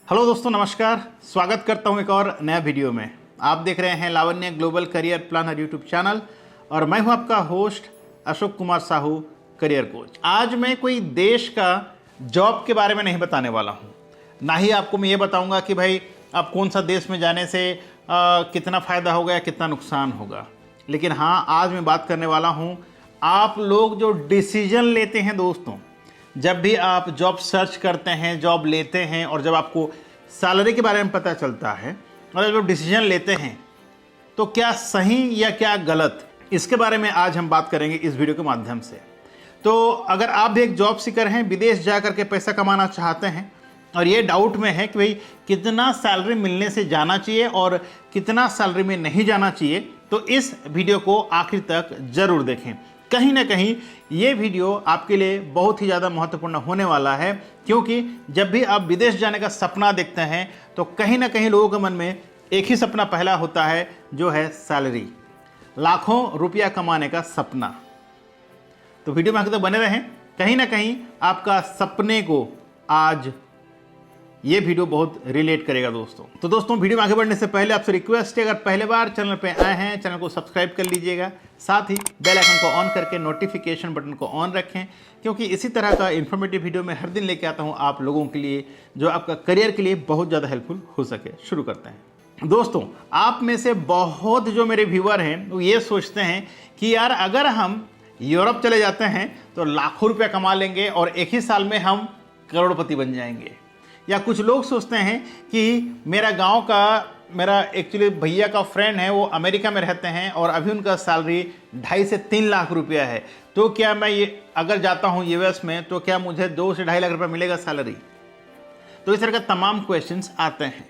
Hello दोस्तों, नमस्कार। स्वागत करता हूं एक और नया वीडियो में। आप देख रहे हैं Lavanya global career planner YouTube channel और मैं हूं आपका host Ashok Kumar Sahu, career coach. आज मैं कोई देश का जॉब के बारे में नहीं बताने वाला हूं, ना ही आपको मैं ये बताऊंगा कि भाई आप कौन सा देश में जाने से कितना फ़ायदा होगा या कितना नुकसान होगा। लेकिन हाँ, आज मैं बात करने वाला हूँ आप लोग जो डिसीजन लेते हैं दोस्तों, जब भी आप जॉब सर्च करते हैं, जॉब लेते हैं और जब आपको सैलरी के बारे में पता चलता है और जब डिसीजन लेते हैं तो क्या सही या क्या गलत, इसके बारे में आज हम बात करेंगे इस वीडियो के माध्यम से। तो अगर आप भी एक जॉब सीकर हैं, विदेश जा करके पैसा कमाना चाहते हैं और ये डाउट में है कि भाई कितना सैलरी मिलने से जाना चाहिए और कितना सैलरी में नहीं जाना चाहिए, तो इस वीडियो को आखिर तक ज़रूर देखें। कहीं ना कहीं ये वीडियो आपके लिए बहुत ही ज़्यादा महत्वपूर्ण होने वाला है, क्योंकि जब भी आप विदेश जाने का सपना देखते हैं तो कहीं ना कहीं लोगों के मन में एक ही सपना पहला होता है, जो है सैलरी, लाखों रुपया कमाने का सपना। तो वीडियो में आगे तक बने रहें, कहीं ना कहीं आपका सपने को आज ये वीडियो बहुत रिलेट करेगा दोस्तों। तो दोस्तों, वीडियो में आगे बढ़ने से पहले आपसे रिक्वेस्ट है, अगर पहले बार चैनल पे आए हैं, चैनल को सब्सक्राइब कर लीजिएगा, साथ ही बेल आइकन को ऑन करके नोटिफिकेशन बटन को ऑन रखें, क्योंकि इसी तरह का इन्फॉर्मेटिव वीडियो मैं हर दिन लेके आता हूँ आप लोगों के लिए, जो आपका करियर के लिए बहुत ज़्यादा हेल्पफुल हो सके। शुरू करते हैं दोस्तों। आप में से बहुत जो मेरे व्यूअर हैं वो ये सोचते हैं कि यार अगर हम यूरोप चले जाते हैं तो लाखों रुपया कमा लेंगे और एक ही साल में हम करोड़पति बन जाएंगे। या कुछ लोग सोचते हैं कि मेरा एक्चुअली भैया का फ्रेंड है, वो अमेरिका में रहते हैं और अभी उनका सैलरी 2.5 से 3 लाख रुपया है, तो क्या मैं ये अगर जाता हूँ यूएस में तो क्या मुझे 2 से 2.5 लाख रुपया मिलेगा सैलरी। तो इस तरह का तमाम क्वेश्चंस आते हैं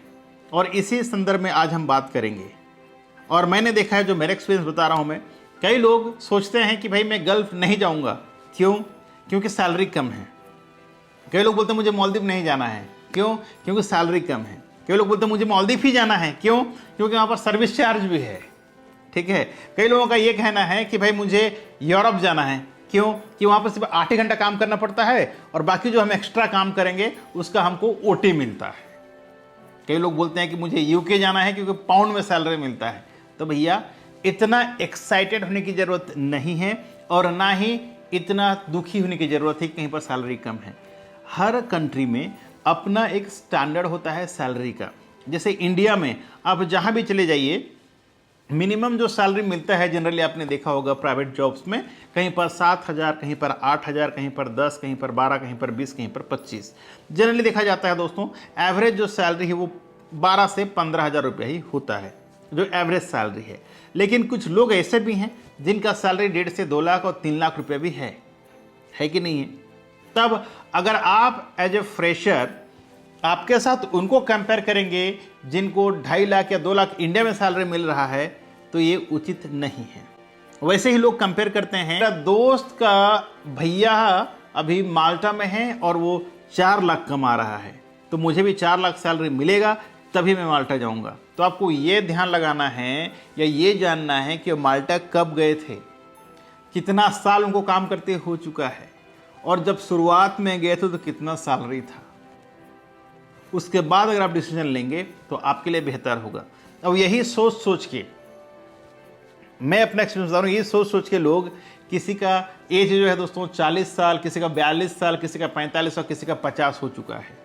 और इसी संदर्भ में आज हम बात करेंगे। और मैंने देखा है, जो मेरा एक्सपीरियंस बता रहा हूँ मैं, कई लोग सोचते हैं कि भाई मैं गल्फ नहीं जाऊँगा। क्यों? क्योंकि सैलरी कम है। कई लोग बोलते हैं मुझे मालदीव नहीं जाना है। क्यों? क्योंकि सैलरी कम है। कई लोग बोलते हैं मुझे मालदीव ही जाना है। क्यों? क्योंकि वहाँ पर सर्विस चार्ज भी है। ठीक है। कई लोगों का ये कहना है कि भाई मुझे यूरोप जाना है। क्यों? कि वहाँ पर सिर्फ 8 ही घंटा काम करना पड़ता है और बाकी जो हम एक्स्ट्रा काम करेंगे उसका हमको ओटी मिलता है। कई लोग बोलते हैं कि मुझे यूके जाना है क्योंकि पाउंड में सैलरी मिलता है। तो भैया इतना एक्साइटेड होने की ज़रूरत नहीं है और ना ही इतना दुखी होने की ज़रूरत है कहीं पर सैलरी कम है। हर कंट्री में अपना एक स्टैंडर्ड होता है सैलरी का। जैसे इंडिया में आप जहाँ भी चले जाइए, मिनिमम जो सैलरी मिलता है जनरली आपने देखा होगा प्राइवेट जॉब्स में, कहीं पर 7,000, कहीं पर 8,000, कहीं पर 10, कहीं पर 12, कहीं पर 20, कहीं पर 25 जनरली देखा जाता है दोस्तों। एवरेज जो सैलरी है वो 12 से 15,000 रुपया ही होता है, जो एवरेज सैलरी है। लेकिन कुछ लोग ऐसे भी हैं जिनका सैलरी 1.5 से 2 लाख और 3 लाख रुपया भी है कि नहीं है। तब अगर आप एज ए फ्रेशर आपके साथ उनको कंपेयर करेंगे जिनको 2.5 लाख या 2 लाख इंडिया में सैलरी मिल रहा है, तो ये उचित नहीं है। वैसे ही लोग कंपेयर करते हैं। मेरा दोस्त का भैया अभी माल्टा में है और वो 4 लाख कमा रहा है, तो मुझे भी 4 लाख सैलरी मिलेगा तभी मैं माल्टा जाऊंगा। तो आपको ये ध्यान लगाना है या ये जानना है कि माल्टा कब गए थे, कितना साल उनको काम करते हो चुका है, और जब शुरुआत में गए थे तो कितना सैलरी था। उसके बाद अगर आप डिसीजन लेंगे तो आपके लिए बेहतर होगा। अब यही सोच के मैं अपना एक्सपीरियंस बता रहा हूँ, यही सोच के लोग, किसी का एज जो है दोस्तों 40 साल, किसी का 42 साल, किसी का 45 और किसी का 50 हो चुका है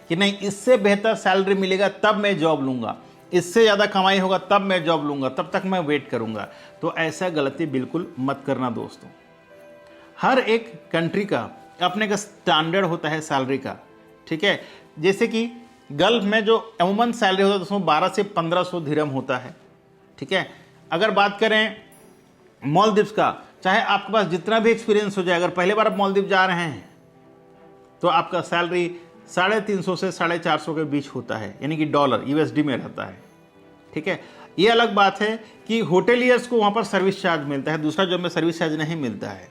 कि नहीं इससे बेहतर सैलरी मिलेगा तब मैं जॉब लूँगा, इससे ज़्यादा कमाई होगा तब मैं जॉब लूँगा, तब तक मैं वेट करूँगा। तो ऐसा गलती बिल्कुल मत करना दोस्तों। हर एक कंट्री का अपने का स्टैंडर्ड होता है सैलरी का। ठीक है। जैसे कि गल्फ में जो अमूमन सैलरी होता है दोस्तों 12 से 1500 दिरहम होता है। ठीक है। अगर बात करें मालदीव्स का, चाहे आपके पास जितना भी एक्सपीरियंस हो जाए, अगर पहले बार आप मालदीव जा रहे हैं तो आपका सैलरी 350 से 450 के बीच होता है, यानी कि डॉलर यूएसडी में रहता है। ठीक है। ये अलग बात है कि होटेलियर्स को वहाँ पर सर्विस चार्ज मिलता है, दूसरा जॉब में सर्विस चार्ज नहीं मिलता है।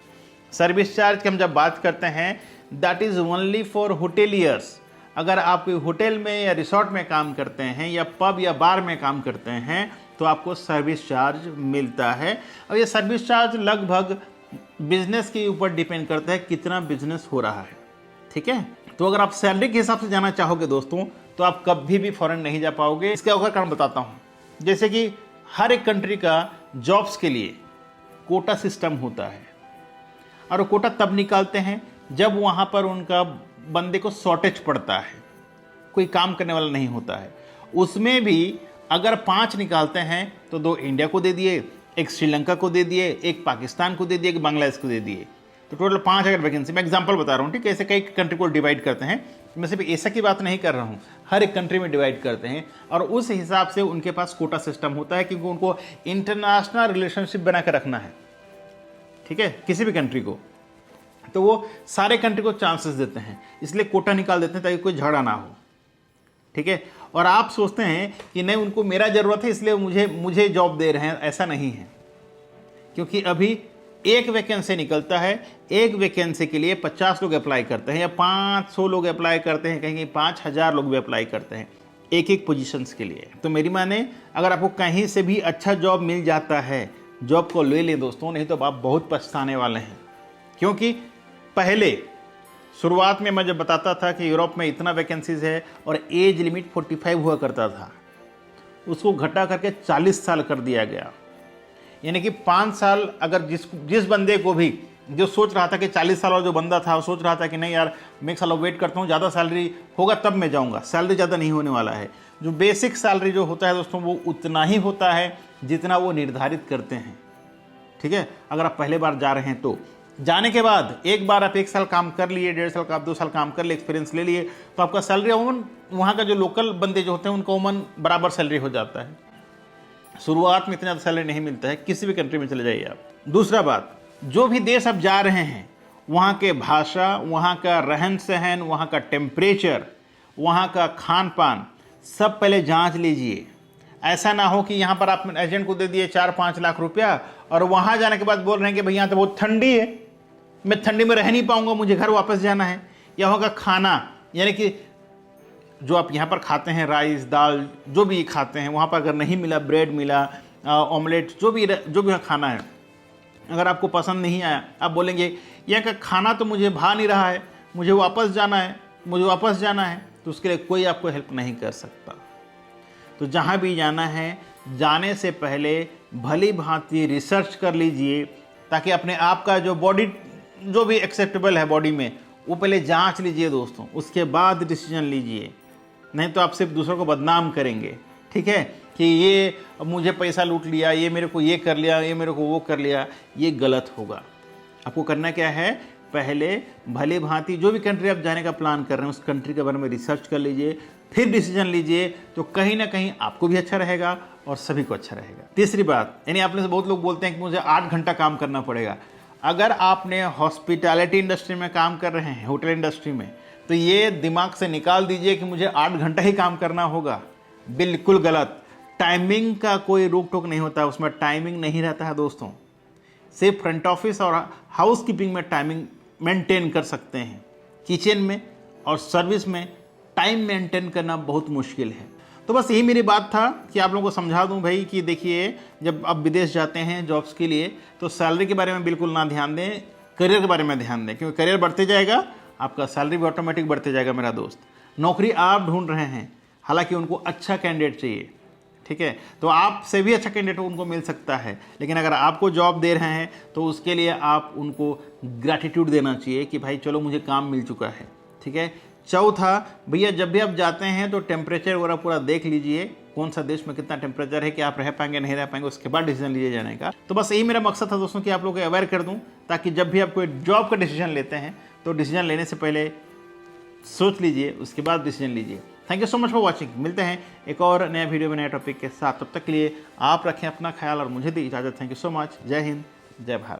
सर्विस चार्ज की हम जब बात करते हैं, that is only for hoteliers. अगर आप होटल में या रिसोर्ट में काम करते हैं या पब या बार में काम करते हैं तो आपको सर्विस चार्ज मिलता है। और ये सर्विस चार्ज लगभग बिजनेस के ऊपर डिपेंड करता है कितना बिजनेस हो रहा है। ठीक है। तो अगर आप सैलरी के हिसाब से जाना चाहोगे दोस्तों तो आप कभी भी फॉरेन नहीं जा पाओगे। इसका और कारण बताता हूँ। जैसे कि हर एक कंट्री का जॉब्स के लिए कोटा सिस्टम होता है, और वो कोटा तब निकालते हैं जब वहाँ पर उनका बंदे को शॉर्टेज पड़ता है, कोई काम करने वाला नहीं होता है। उसमें भी अगर 5 निकालते हैं तो 2 इंडिया को दे दिए, 1 श्रीलंका को दे दिए, 1 पाकिस्तान को दे दिए, 1 बांग्लादेश को दे दिए, तो टोटल 5 अगर वैकेंसी। मैं एग्जांपल बता रहा हूँ, ठीक है। ऐसे कई कंट्री को डिवाइड करते हैं, मैं सिर्फ ऐसा की बात नहीं कर रहा हूँ, हर एक कंट्री में डिवाइड करते हैं, और उस हिसाब से उनके पास कोटा सिस्टम होता है, क्योंकि उनको इंटरनेशनल रिलेशनशिप बना कर रखना है, ठीक है, किसी भी कंट्री को। तो वो सारे कंट्री को चांसेस देते हैं, इसलिए कोटा निकाल देते हैं ताकि कोई झगड़ा ना हो, ठीक है। और आप सोचते हैं कि नहीं उनको मेरा ज़रूरत है इसलिए मुझे जॉब दे रहे हैं, ऐसा नहीं है। क्योंकि अभी 1 वैकेंसी निकलता है, 1 वैकेंसी के लिए 50 लोग अप्लाई करते हैं, या 500 लोग अप्लाई करते हैं, कहीं 5000 लोग भी अप्लाई करते हैं एक पोजीशंस के लिए। तो मेरी माने अगर आपको कहीं से भी अच्छा जॉब मिल जाता है, जॉब को ले लें दोस्तों, नहीं तो आप बहुत पछताने वाले हैं। क्योंकि पहले शुरुआत में मैं जब बताता था कि यूरोप में इतना वैकेंसीज है और एज लिमिट 45 हुआ करता था, उसको घटा करके 40 साल कर दिया गया। यानी कि 5 साल अगर जिस बंदे को भी जो सोच रहा था कि 40 साल वाला जो बंदा था वो सोच रहा था कि नहीं यार मैं 1 साल वेट करता हूँ, ज़्यादा सैलरी होगा तब मैं जाऊँगा, सैलरी ज़्यादा नहीं होने वाला है। जो बेसिक सैलरी जो होता है दोस्तों वो उतना ही होता है जितना वो निर्धारित करते हैं, ठीक है। अगर आप पहले बार जा रहे हैं तो जाने के बाद एक बार आप 1 साल काम कर लिए, 1.5 साल का आप 2 साल काम कर लिए, एक्सपीरियंस ले लिए, तो आपका सैलरी अमूमन वहाँ का जो लोकल बंदे जो होते हैं उनका अमूमन बराबर सैलरी हो जाता है। शुरुआत में इतना ज़्यादा सैलरी नहीं मिलता है, किसी भी कंट्री में चले जाइए आप। दूसरा बात, जो भी देश आप जा रहे हैं वहाँ के भाषा, वहाँ का रहन सहन, वहाँ का टेम्परेचर, वहाँ का खान पान सब पहले जांच लीजिए। ऐसा ना हो कि यहाँ पर आप एजेंट को दे दिए 4-5 लाख रुपया और वहाँ जाने के बाद बोल रहे हैं कि भाई यहाँ तो बहुत ठंडी है, मैं ठंडी में रह नहीं पाऊँगा, मुझे घर वापस जाना है। या वहाँ का खाना, यानी कि जो आप यहाँ पर खाते हैं राइस दाल जो भी खाते हैं, वहाँ पर अगर नहीं मिला, ब्रेड मिला, ऑमलेट, जो भी खाना है, अगर आपको पसंद नहीं आया, आप बोलेंगे यहाँ का खाना तो मुझे भा नहीं रहा है, मुझे वापस जाना है, तो उसके लिए कोई आपको हेल्प नहीं कर सकता। तो जहाँ भी जाना है, जाने से पहले भली भांति रिसर्च कर लीजिए, ताकि अपने आप का जो बॉडी जो भी एक्सेप्टेबल है बॉडी में वो पहले जांच लीजिए दोस्तों, उसके बाद डिसीजन लीजिए। नहीं तो आप सिर्फ दूसरों को बदनाम करेंगे, ठीक है, कि ये मुझे पैसा लूट लिया, ये मेरे को ये कर लिया, ये मेरे को वो कर लिया। ये गलत होगा। आपको करना क्या है, पहले भली भांति जो भी कंट्री आप जाने का प्लान कर रहे हैं उस कंट्री के बारे में रिसर्च कर लीजिए, फिर डिसीजन लीजिए, तो कहीं ना कहीं आपको भी अच्छा रहेगा और सभी को अच्छा रहेगा। तीसरी बात, यानी आपने से बहुत लोग बोलते हैं कि मुझे 8 घंटा काम करना पड़ेगा। अगर आपने हॉस्पिटैलिटी इंडस्ट्री में काम कर रहे हैं, होटल इंडस्ट्री में, तो ये दिमाग से निकाल दीजिए कि मुझे 8 घंटा ही काम करना होगा। बिल्कुल गलत। टाइमिंग का कोई रोक टोक नहीं होता, उसमें टाइमिंग नहीं रहता है दोस्तों। सिर्फ फ्रंट ऑफिस और हाउस कीपिंग में टाइमिंग मेंटेन कर सकते हैं, किचन में और सर्विस में टाइम मेंटेन करना बहुत मुश्किल है। तो बस यही मेरी बात था कि आप लोगों को समझा दूं भाई कि देखिए, जब आप विदेश जाते हैं जॉब्स के लिए तो सैलरी के बारे में बिल्कुल ना ध्यान दें, करियर के बारे में ध्यान दें, क्योंकि करियर बढ़ते जाएगा, आपका सैलरी भी ऑटोमेटिक बढ़ते जाएगा। मेरा दोस्त, नौकरी आप ढूंढ रहे हैं, हालांकि उनको अच्छा कैंडिडेट चाहिए, ठीक है, तो आपसे भी अच्छा कैंडिडेट उनको मिल सकता है, लेकिन अगर आपको जॉब दे रहे हैं तो उसके लिए आप उनको ग्रैटिट्यूड देना चाहिए कि भाई चलो मुझे काम मिल चुका है, ठीक है। चौथा, भैया जब भी आप जाते हैं तो टेम्परेचर वगैरह पूरा देख लीजिए, कौन सा देश में कितना टेम्परेचर है कि आप रह पाएंगे नहीं रह पाएंगे, उसके बाद डिसीजन लीजिए जाने का। तो बस यही मेरा मकसद था दोस्तों कि आप लोगों को अवेयर कर दूं, ताकि जब भी आप कोई जॉब का डिसीजन लेते हैं तो डिसीजन लेने से पहले सोच लीजिए, उसके बाद डिसीजन लीजिए। Thank you so much for watching. मिलते हैं एक और नया वीडियो में नए टॉपिक के साथ। तब तक के लिए आप रखें अपना ख्याल और मुझे दी इजाज़त। Thank you so much. जय हिंद, जय भारत।